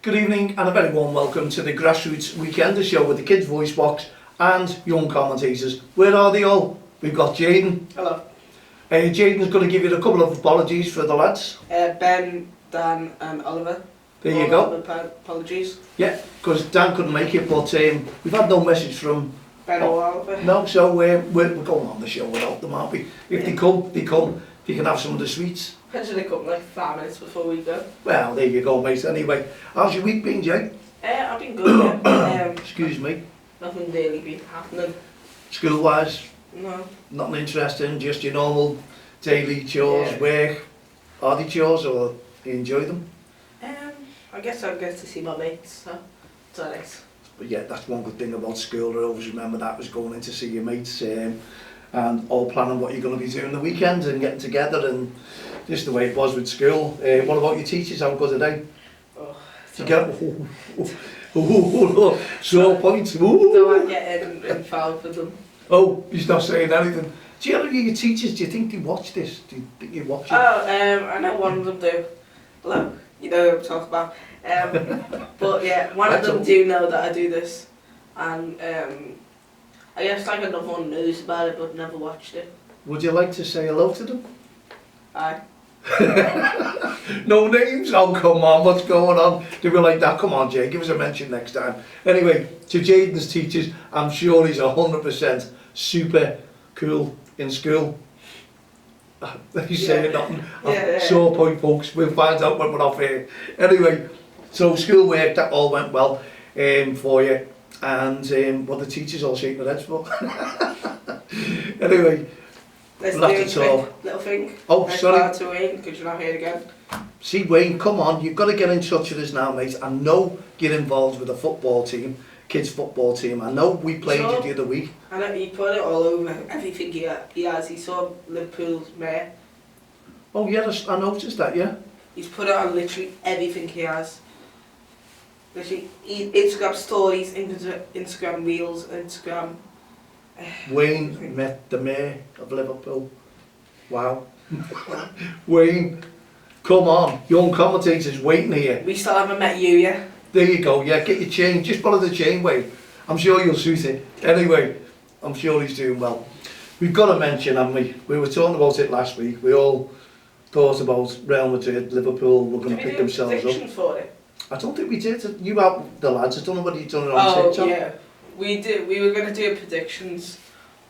Good evening and a very warm welcome to the Grassroots Weekender show with the Kidzvoicebox and young commentators. Where are they all? We've got Jayden. Hello. Jayden's going to give you a couple of apologies for the lads. Ben, Dan and Oliver. There you go. Apologies. Yeah, because Dan couldn't make it, but we've had no message from Ben or Oliver. No, so we're going on the show without them, aren't we? If they come, they come. You can have some of the sweets. Actually, they come like 5 minutes before we go. Well, there you go, mate. Anyway, how's your week been, Jay? I've been good, yeah. Excuse me. Nothing really been happening. School-wise? No. Nothing interesting, just your normal daily chores, Yeah. work. Are they chores or do you enjoy them? I guess I'll get to see my mates, so it's alright. But yeah, that's one good thing about school. I always remember that was going in to see your mates and all planning what you're going to be doing the weekend and getting together, and just the way it was with school. What about your teachers? How good are they? Oh, Do you get sore points? Do I get involved with them? Oh, he's not saying anything. Do you ever your teachers? Do you think they watch this? Do you think you watch it? Oh, I know one of them do. Hello, you know what I'm talking about. But yeah, one of them do know that I do this, and I guess like another one knows about it but never watched it. Would you like to say hello to them? Aye. No names? Oh, come on, what's going on? They were like that. Come on, Jay, give us a mention next time. Anyway, to Jayden's teachers, I'm sure he's 100% super cool in school. He's saying nothing. Sore point, folks. We'll find out when we're off here. Anyway, so school work, that all went well for you. And what the teachers all shaking their heads for. Anyway, let's we'll do have to talk. Little thing. Oh, sorry. To Wayne, because you're not here again. See, Wayne, come on. You've got to get in touch with us now, mate. I know you're involved with the football team, kids football team. I know we played you the other week. I know he put it all over everything he has. He saw Liverpool's mayor. Oh, yeah, I noticed that, yeah. He's put it on literally everything he has. Literally, Instagram stories, Instagram reels, Instagram. Wayne met the mayor of Liverpool. Wow. Wayne, come on. Young commentators waiting here. We still haven't met you yet. There you go, yeah, get your chain. Just follow the chain, Wayne. I'm sure you'll suit it. Anyway, I'm sure he's doing well. We've got to mention, haven't we? We were talking about it last week. We all thought about Real Madrid, Liverpool were going to pick themselves up. For it? I don't think we did. You out the lads. I don't know whether you've done it on TikTok. Oh yeah, we did. We were going to do predictions,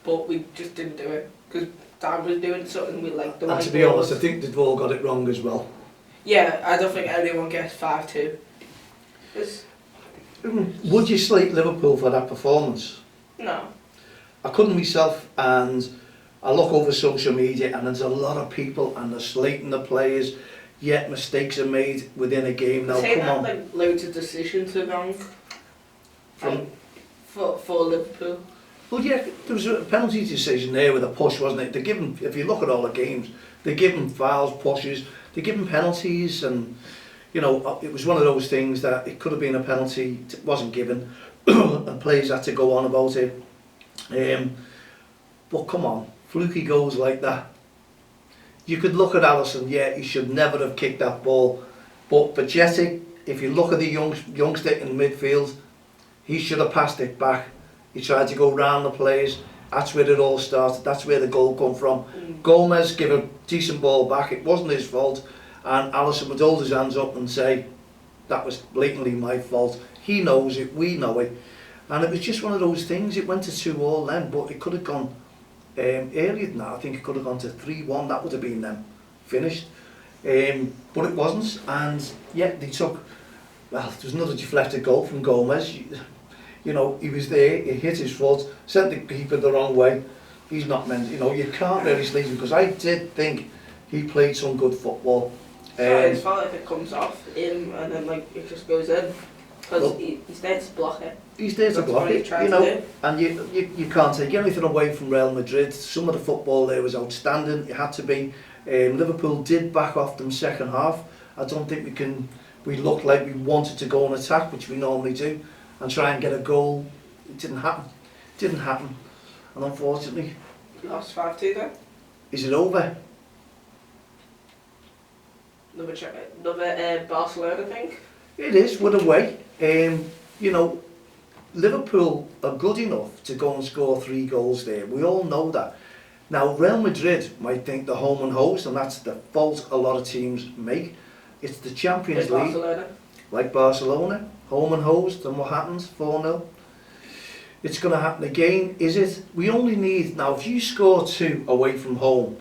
but we just didn't do it because Dan was doing something we liked. And to be honest, I think they've all got it wrong as well. Yeah, I don't think anyone gets 5-2. Would you slate Liverpool for that performance? No. I couldn't myself, and I look over social media and there's a lot of people and they're slating the players, yet mistakes are made within a game. Now, come on. Like loads of decisions are wrong for Liverpool. Well, yeah, there was a penalty decision there with a push, wasn't it? They're given, if you look at all the games, they're given fouls, pushes, they're given penalties, and you know, it was one of those things that it could have been a penalty, it wasn't given, and players had to go on about it. But come on, fluky goals like that. You could look at Alisson, yeah, he should never have kicked that ball. But Bajetic, if you look at the youngster in midfield, he should have passed it back. He tried to go round the players. That's where it all started. That's where the goal come from. Gomez gave a decent ball back. It wasn't his fault. And Alisson would hold his hands up and say, that was blatantly my fault. He knows it, we know it. And it was just one of those things. It went to 2-2 then, but it could have gone earlier than that. I think it could have gone to 3-1. That would have been them finished. But it wasn't. And yeah, they took, well, there was another deflected goal from Gomez. You know, he was there, he hit his foot, sent the keeper the wrong way. He's not meant, you know, you can't really slate him, because I did think he played some good football. It's fine if it comes off him and then like it just goes in, because well, he's there to block it. He's there to block it, you know, and you can't take anything away from Real Madrid. Some of the football there was outstanding, it had to be. Liverpool did back off them second half. I don't think we looked like we wanted to go on attack, which we normally do, and try and get a goal. It didn't happen. And unfortunately... Lost 5-2 then? Is it over? Another Barcelona, I think. It is, with away. You know, Liverpool are good enough to go and score 3 goals there. We all know that. Now, Real Madrid might think they're home and host, and that's the fault a lot of teams make. It's the Champions Like League, Barcelona. like Barcelona, home and host, and what happens? 4-0. It's going to happen again, is it? We only need, now if you score 2 away from home,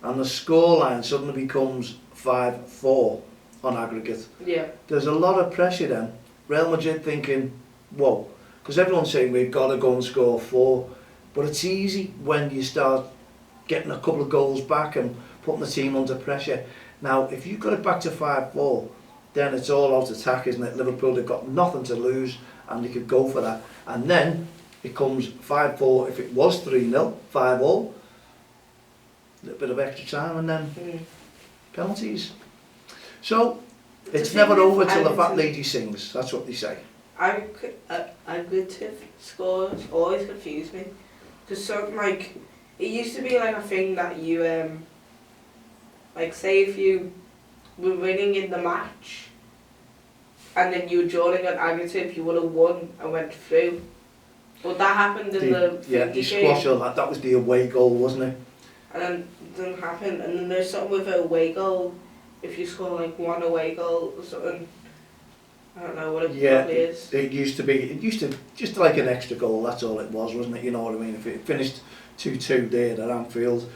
and the scoreline suddenly becomes 5-4 on aggregate, Yeah. there's a lot of pressure then. Real Madrid thinking, whoa, because everyone's saying we've got to go and score 4, but it's easy when you start getting a couple of goals back and putting the team under pressure. Now, if you got it back to 5-4, then it's all out attack, isn't it? Liverpool, they've got nothing to lose, and they could go for that. And then it comes 5-4, if it was 3-0, 5-0, a little bit of extra time, and then penalties. So, it's never over till the fat lady sings, that's what they say. Aggregative scores always confuse me. Because something like, it used to be like a thing that you, like say if you were winning in the match, and then you were drawing an aggregative, you would have won and went through. But that happened in the you squash all that. That was the away goal, wasn't it? And then it didn't happen. And then there's something with an away goal. If you score like 1 away goal or something, I don't know what it probably is. It used to just like an extra goal. That's all it was, wasn't it? You know what I mean? If it finished 2-2 there at Anfield,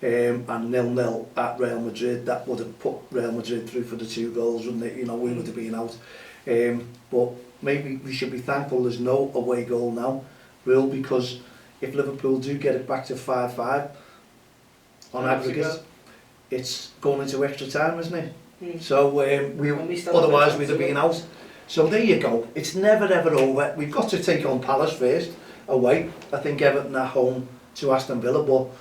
and 0-0 at Real Madrid, that would have put Real Madrid through for the 2 goals, wouldn't it? You know, we would have been out. But maybe we should be thankful there's no away goal now, Will, because if Liverpool do get it back to 5-5 on aggregate, it's going into extra time, isn't it? So otherwise we'd have been out. So there you go. It's never ever over. We've got to take on Palace first, away. I think Everton at home to Aston Villa, but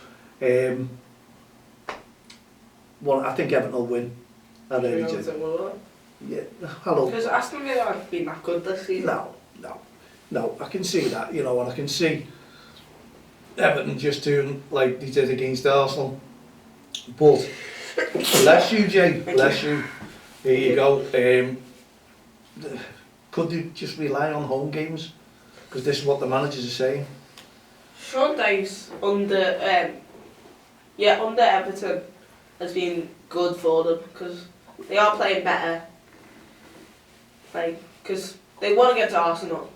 well, I think Everton will win. I really do. Yeah, hello. Because Aston Villa haven't been that good this season. No, I can see that, you know, and I can see Everton just doing like they did against Arsenal. But, bless you, Jay, bless you. Here you go. Could you just rely on home games? Because this is what the managers are saying. Sean Dyche under Everton has been good for them because they are playing better. Like, because they won against Arsenal,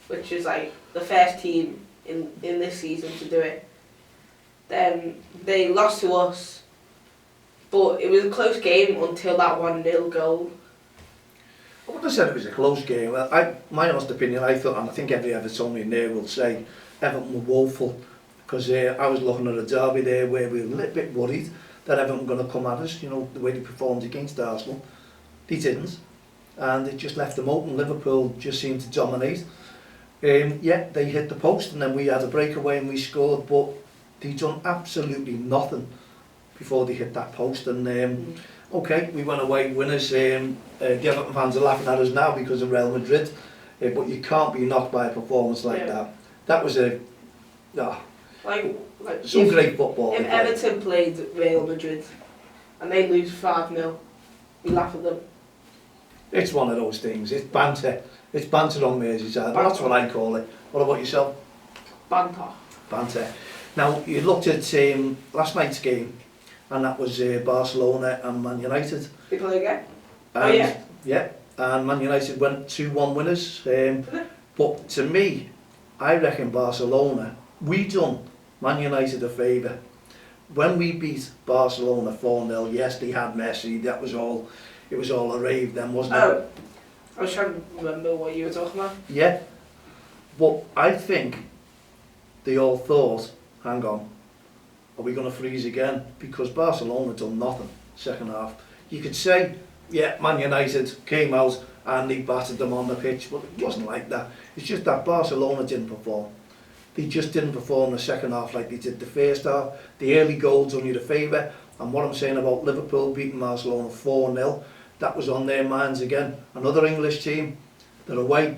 which is like the first team in this season to do it. Then they lost to us, but it was a close game until that 1-0 goal. I wouldn't have said it was a close game. My honest opinion, I thought, and I think every Evertonian there will say, Everton were woeful, because I was looking at a derby there where we were a little bit worried that Everton were going to come at us, you know, the way they performed against Arsenal. They didn't, and it just left them open. Liverpool just seemed to dominate. Yeah, they hit the post, and then we had a breakaway and we scored, but they done absolutely nothing before they hit that post. And okay, we went away winners. The Everton fans are laughing at us now because of Real Madrid, but you can't be knocked by a performance like that. That was some great football. If Everton played Real Madrid and they lose 5-0, we laugh at them. It's one of those things. It's banter. It's banter on Merseyside. That's what I call it. What about yourself? Banter. Banter. Now, you looked at last night's game, and that was Barcelona and Man United. They play again? And, yeah, and Man United went 2-1 winners. But to me, I reckon Barcelona, we done Man United a favour. When we beat Barcelona 4-0, yes, they had Messi, that was all, it was all a rave then, wasn't it? I was trying to remember what you were talking about. Yeah, but I think they all thought, hang on, are we going to freeze again? Because Barcelona done nothing second half. You could say, yeah, Man United came out and they battered them on the pitch, but it wasn't like that. It's just that Barcelona didn't perform. They just didn't perform the second half like they did the first half. The early goals done you the favour, and what I'm saying about Liverpool beating Barcelona 4-0, that was on their minds again. Another English team, they're away.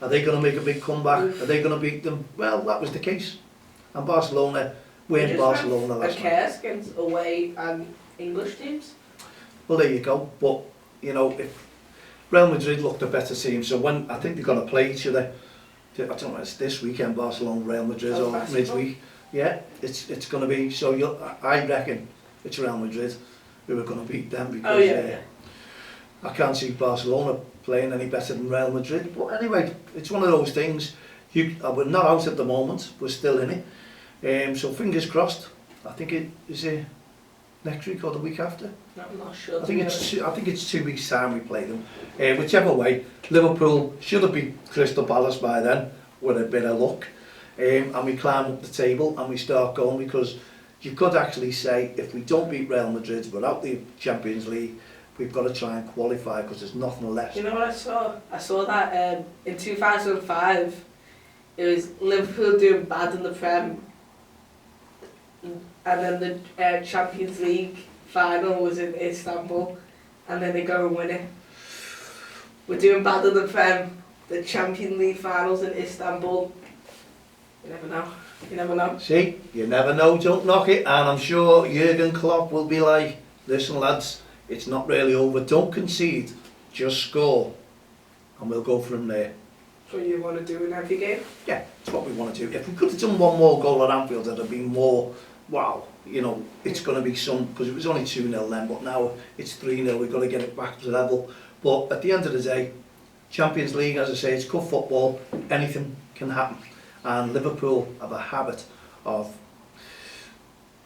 Are they going to make a big comeback? Are they going to beat them? Well, that was the case. And Barcelona weren't Barcelona last night. A curse against away and English teams? Well, there you go. But, you know, if Real Madrid looked a better team, so when I think they're going to play each other, I don't know, it's this weekend, Barcelona, Real Madrid, or midweek. Yeah, it's going to be, so I reckon it's Real Madrid who are going to beat them, because I can't see Barcelona playing any better than Real Madrid. But anyway, it's one of those things. We're not out at the moment, we're still in it. So fingers crossed. I think it is next week or the week after. I'm not sure. I think it's 2 weeks time we play them. Whichever way, Liverpool should have beat Crystal Palace by then with a bit of luck. And we climb up the table and we start going, because you could actually say if we don't beat Real Madrid without the Champions League, we've got to try and qualify, because there's nothing left. You know what I saw? I saw that in 2005, it was Liverpool doing bad in the Prem, and then the Champions League final was in Istanbul, and then they go and win it. We're doing bad in the Prem, the Champions League finals in Istanbul. You never know. You never know. See, you never know, don't knock it. And I'm sure Jurgen Klopp will be like, listen lads, it's not really over, don't concede, just score, and we'll go from there. That's what you want to do in every game? Yeah, that's what we want to do. If we could have done one more goal at Anfield, it'd have been more, wow, you know, it's going to be some, because it was only 2-0 then, but now it's 3-0, we've got to get it back to level. But at the end of the day, Champions League, as I say, it's good football, anything can happen. And Liverpool have a habit of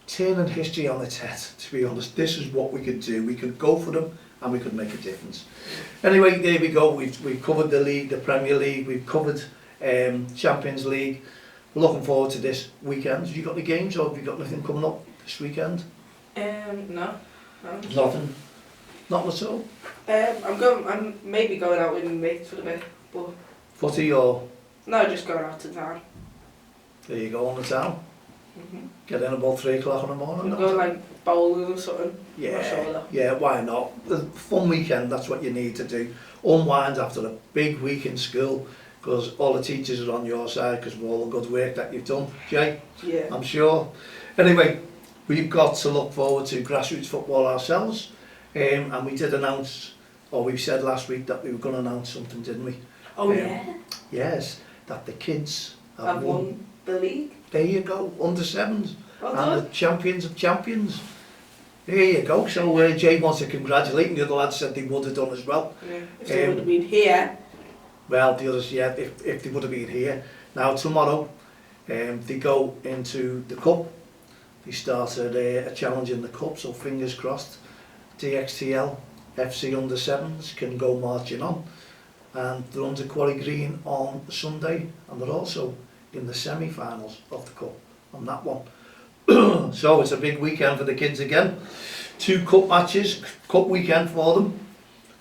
turning history on its head, to be honest. This is what we could do. We could go for them and we could make a difference. Anyway, there we go. We've covered the league, the Premier League. We've covered Champions League. We're looking forward to this weekend. Have you got any games, or have you got anything coming up this weekend? No. Nothing? Nothing at all? I'm maybe going out with my mates for a bit, but... Footy or...? No, just going out to town. There you go, on the town. Get in about 3 o'clock in the morning. We'll go like bowling or something. Yeah, not sure though. yeah, why not? A fun weekend, that's what you need to do. Unwind after a big week in school, because all the teachers are on your side because of all the good work that you've done, Jay. Yeah. I'm sure. Anyway, we've got to look forward to grassroots football ourselves, and we did announce, or we said last week that we were going to announce something, didn't we? Oh yeah? Yes, that the kids have won the league. There you go, under 7s, Well and done. the champions of champions. There you go. So Jay wants to congratulate, and the other lads said they would have done as well. Yeah. If they would have been here. Well, the others, yeah, if they would have been here. Now tomorrow, they go into the cup. They started a challenge in the cup, so fingers crossed. DXTL FC under 7s can go marching on. And they're under Quarry Green on Sunday, and they're also in the semi-finals of the cup on that one. So it's a big weekend for the kids again. 2 cup matches, cup weekend for them.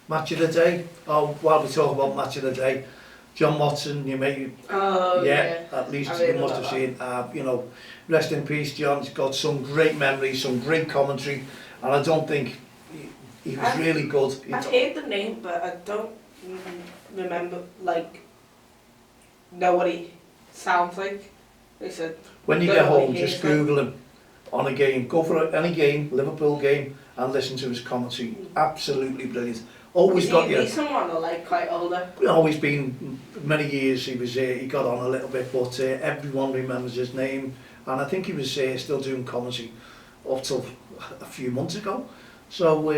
Match of the day. Oh, while we talk about match of the day, John Watson, you may, Oh yeah. at least I really you must love have that. seen. You know, rest in peace, John's got some great memories, some great commentary, and I don't think he was really good. I've heard the name, but I don't remember, like, know what he sounds like. They said. When you don't get know what home, he just hears Google him on a game. Go for any game, Liverpool game, and listen to his commentary. Absolutely brilliant. Always got you. He's someone I like quite older. Always been many years. He got on a little bit, but everyone remembers his name. And I think he was still doing commentary up till a few months ago. So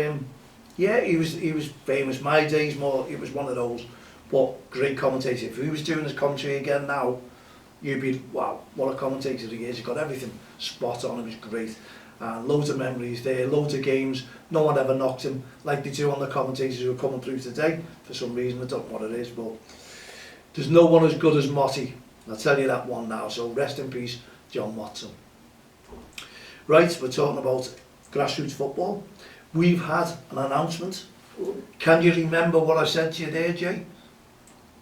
yeah, he was famous. My days more. It was one of those. But great commentator. If he was doing his commentary again now, you'd be, wow, what a commentator he is. He got everything spot on. It was great. Loads of memories there, loads of games. No one ever knocked him like they do on the commentators who are coming through today. For some reason, I don't know what it is, but there's no one as good as Motti. I'll tell you that one now. So rest in peace, John Watson. Right, we're talking about grassroots football. We've had an announcement. Can you remember what I said to you there, Jay?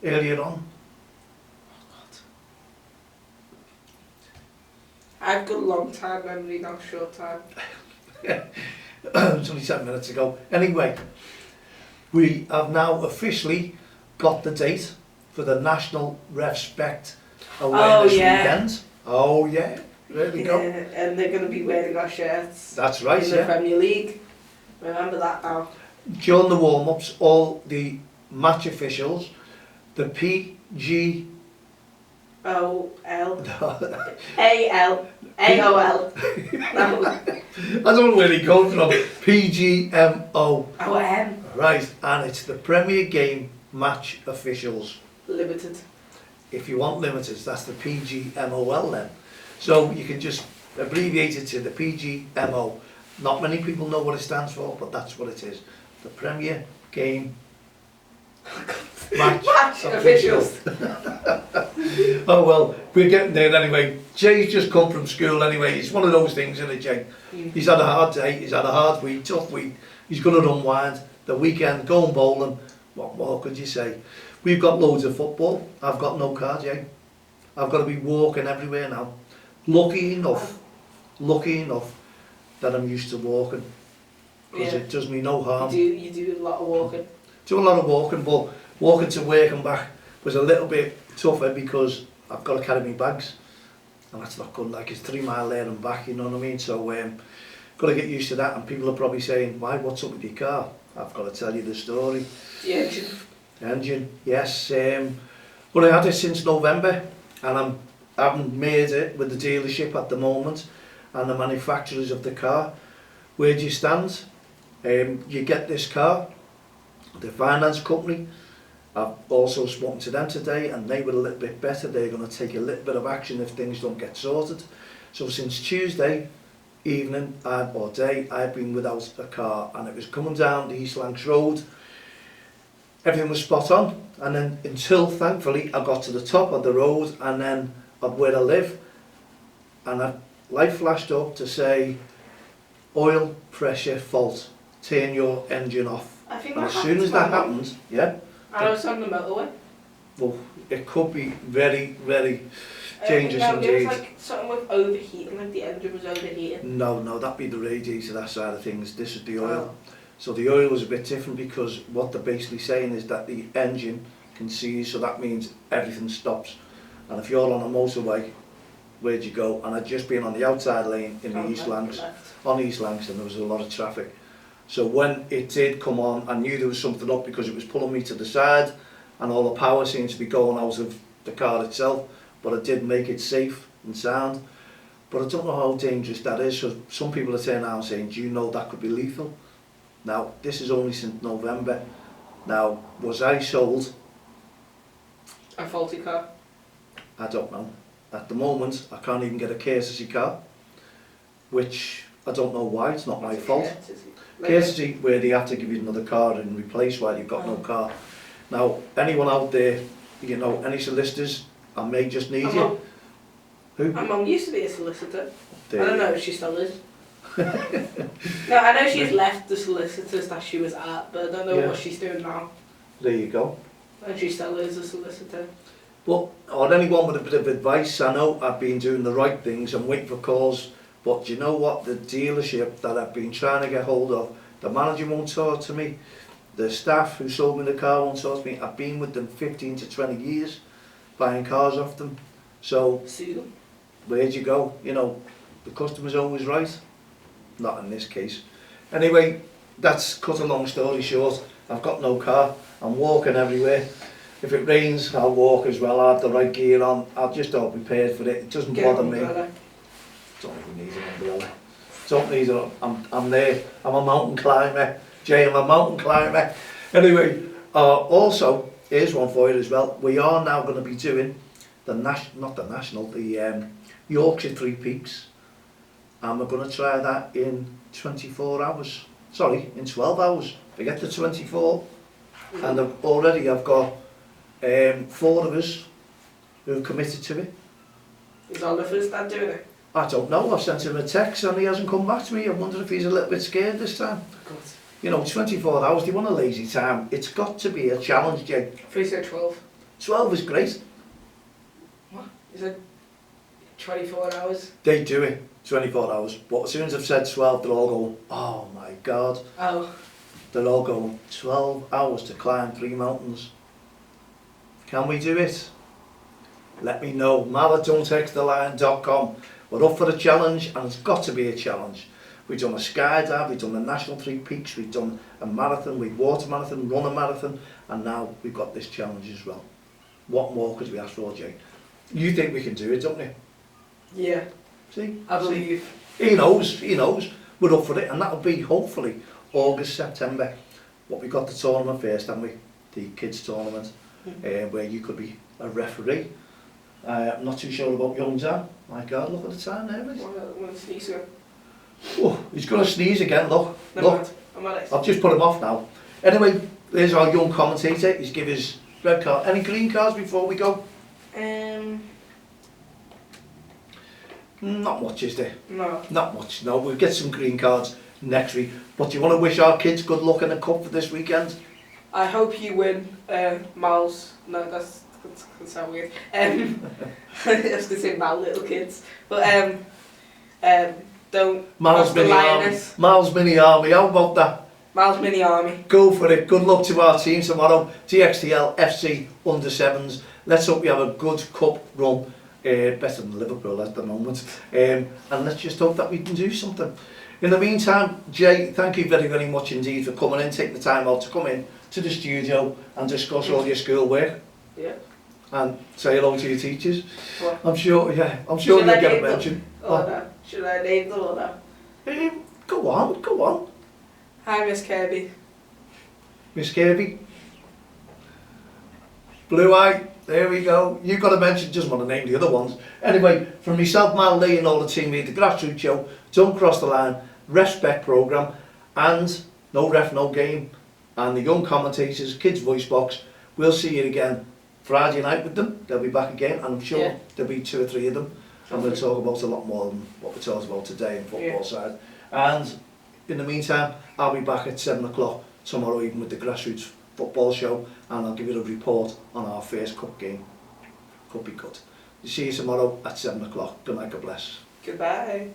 Earlier on? I've got a long time memory, not short time. It's only 7 minutes ago. Anyway, we have now officially got the date for the National Respect Awareness Weekend. Oh yeah, there we go. And they're going to be wearing our shirts. That's right, in the Premier League. Remember that now. During the warm-ups, all the match officials, the PG... O-L. A-L. A-O-L. No. I don't know where he comes from. PGMO. O-M. Right, and it's the Premier Game Match Officials. Limited. If you want limited, that's the PGMOL then. So you can just abbreviate it to the PGMO. Not many people know what it stands for, but that's what it is. The Premier Game Match Officials. Oh well, we're getting there anyway. Jay's just come from school anyway. It's one of those things, isn't it, Jay? He's had a hard day, he's had a hard week, tough week. He's going to unwind. The weekend, going bowling. What more could you say? We've got loads of football. I've got no car, Jay. I've got to be walking everywhere now. Lucky enough that I'm used to walking. Because it does me no harm. You do a lot of walking. Do a lot of walking, but walking to work and back was a little bit tougher because I've got to carry my bags. And that's not good, like it's 3 mile there and back, you know what I mean? So, got to get used to that, and people are probably saying, why, what's up with your car? I've got to tell you the story. The engine. Engine, yes. But I had it since November, and I haven't made it with the dealership at the moment, and the manufacturers of the car. Where do you stand? You get this car, the finance company, I've also spoken to them today, and they were a little bit better. They're going to take a little bit of action if things don't get sorted. So since Tuesday evening or day, I've been without a car, and it was coming down the East Lancs Road. Everything was spot on, and then until thankfully I got to the top of the road, and then of where I live, and a light flashed up to say oil pressure fault, turn your engine off. I think And that as soon as that happens, yeah, and I was on the motorway. well, it could be very, very dangerous No, indeed. it was like something with overheating, like the engine was overheating. No, that'd be the radiator, that side of things. This is the oil. So the oil is a bit different, because what they're basically saying is that the engine can seize, so that means everything stops. And if you're on a motorway, where'd you go? And I'd just been on the outside lane in the East Lancs, on East Lancs, and there was a lot of traffic. So when it did come on, I knew there was something up, because it was pulling me to the side, and all the power seemed to be going out of the car itself. But I did make it safe and sound. But I don't know how dangerous that is. So some people are saying now, saying, do you know that could be lethal? Now, this is only since November. Now, was I sold? A faulty car? I don't know. At the moment, I can't even get a courtesy car, which I don't know why. It's not my fault. Courtesy, where they have to give you another car and replace while you've got no car. Now, anyone out there, you know, any solicitors, I may just need you. Who? My mum used to be a solicitor. There I don't you know if she still is. No, I know she's left the solicitors that she was at, but I don't know what she's doing now. There you go. And she still is a solicitor. But, or anyone with a bit of advice, I know I've been doing the right things, I'm waiting for calls, but do you know what? The dealership that I've been trying to get hold of, the manager won't talk to me, the staff who sold me the car won't talk to me. I've been with them 15 to 20 years, buying cars off them. So, where'd you go? You know, the customer's always right. Not in this case. Anyway, that's cut a long story short. I've got no car, I'm walking everywhere. If it rains, I'll walk as well. I have the right gear on. I'll just all prepared for it. It doesn't bother me. Don't even need an umbrella. Don't need it. I'm there. I'm a mountain climber. Jay, I'm a mountain climber. Anyway, also, here's one for you as well. We are now going to be doing the Yorkshire Three Peaks. And we're going to try that in 24 hours. Sorry, in 12 hours. Forget the 24. And I've got 4 of us who've committed to it. Is Oliver's dad doing it? I don't know. I've sent him a text and he hasn't come back to me. I wonder if he's a little bit scared this time. God. You know, 24 hours, do you want a lazy time? It's got to be a challenge, Jake. 3 said 12. 12 is great. What? Is it 24 hours? They do it, 24 hours. But as soon as I've said 12, they're all going, oh my God. Oh. They're all going, 12 hours to climb 3 mountains. Can we do it? Let me know. mal@don'ttexttheline.com. We're up for the challenge, and it's got to be a challenge. We've done a skydive, we've done a National Three Peaks, we've done a marathon, we've water marathon, run a marathon, and now we've got this challenge as well. What more could we ask for, Jay? You think we can do it, don't you? Yeah, See? I believe. He knows, we're up for it, and that'll be hopefully August, September. What we got the tournament first, haven't we? The kids tournament, where you could be a referee. I'm not too sure about young Dan. My God, look at the time there, mate. I'm going to sneeze again. Oh, he's going to sneeze again, look. Never Look, mind. I'm at it. I've just put him off now. Anyway, there's our young commentator. He's give his red card. Any green cards before we go? Not much, is there? No. Not much, no. We'll get some green cards next week. But do you want to wish our kids good luck in the cup for this weekend? I hope you win, Miles. No, that's sound weird. I was going to say Mal, little kids. But don't Miles cross the Mini Army. lioness. Miles Mini Army, how about that? Miles Mini Army. Go for it. Good luck to our team tomorrow. TXTL FC under 7s. Let's hope we have a good cup run. Better than Liverpool at the moment. And let's just hope that we can do something. In the meantime, Jay, thank you very, very much indeed for coming in, taking the time out to come in to the studio and discuss all your schoolwork. Yeah. And say hello to your teachers. What? I'm sure you'll Should I get a name them? mention. Oh, no. Should I name them or no? Go on. Hi, Miss Kirby. Miss Kirby. Blue Eye, there we go. You've got to mention, just want to name the other ones. Anyway, from myself, Mal Lee, and all the team here, the Grassroots Show, Don't Cross the Line, Respect Programme, and No Ref, No Game, and the young commentators, Kidzvoicebox. We'll see you again Friday night with them. They'll be back again, and I'm sure there'll be 2 or 3 of them. And we'll talk about a lot more than what we talked about today in football side. And in the meantime, I'll be back at 7 o'clock tomorrow evening with the Grassroots Football Show, and I'll give you a report on our first cup game. Could be good. See you tomorrow at 7 o'clock. Good night, God bless. Goodbye.